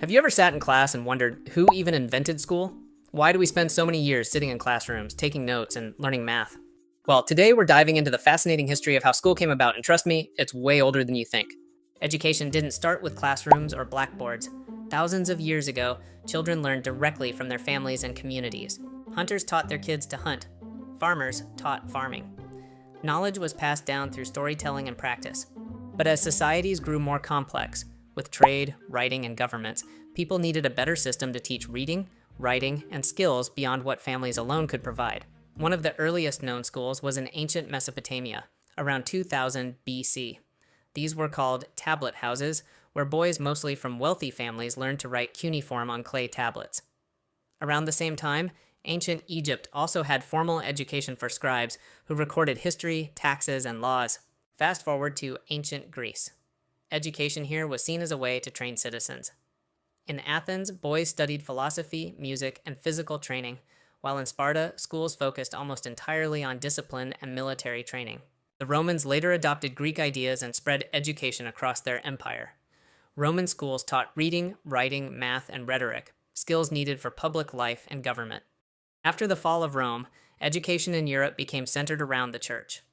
Have you ever sat in class and wondered who even invented school? Why do we spend so many years sitting in classrooms, taking notes, and learning math? Well, today we're diving into the fascinating history of how school came about, and trust me, it's way older than you think. Education didn't start with classrooms or blackboards. Thousands of years ago, children learned directly from their families and communities. Hunters taught their kids to hunt. Farmers taught farming. Knowledge was passed down through storytelling and practice. But as societies grew more complex, with trade, writing, and governments, people needed a better system to teach reading, writing, and skills beyond what families alone could provide. One of the earliest known schools was in ancient Mesopotamia, around 2000 BC. These were called tablet houses, where boys mostly from wealthy families learned to write cuneiform on clay tablets. Around the same time, ancient Egypt also had formal education for scribes who recorded history, taxes, and laws. Fast forward to ancient Greece. Education here was seen as a way to train citizens. In Athens, boys studied philosophy, music, and physical training, while in Sparta, schools focused almost entirely on discipline and military training. The Romans later adopted Greek ideas and spread education across their empire. Roman schools taught reading, writing, math, and rhetoric, skills needed for public life and government. After the fall of Rome, education in Europe became centered around the church.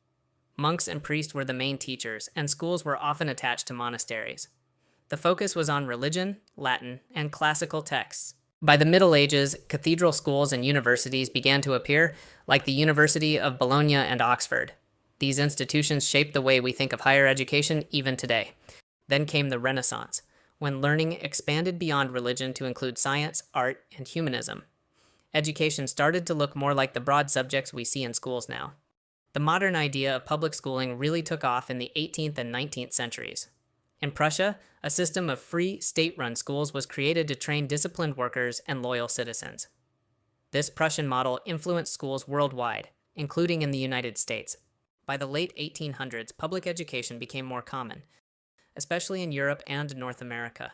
Monks and priests were the main teachers, and schools were often attached to monasteries. The focus was on religion, Latin, and classical texts. By the Middle Ages, cathedral schools and universities began to appear, like the University of Bologna and Oxford. These institutions shaped the way we think of higher education even today. Then came the Renaissance, when learning expanded beyond religion to include science, art, and humanism. Education started to look more like the broad subjects we see in schools now. The modern idea of public schooling really took off in the 18th and 19th centuries. In Prussia, a system of free, state-run schools was created to train disciplined workers and loyal citizens. This Prussian model influenced schools worldwide, including in the United States. By the late 1800s, public education became more common, especially in Europe and North America.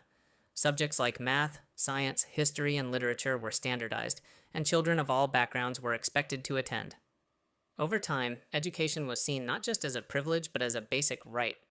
Subjects like math, science, history, and literature were standardized, and children of all backgrounds were expected to attend. Over time, education was seen not just as a privilege but as a basic right.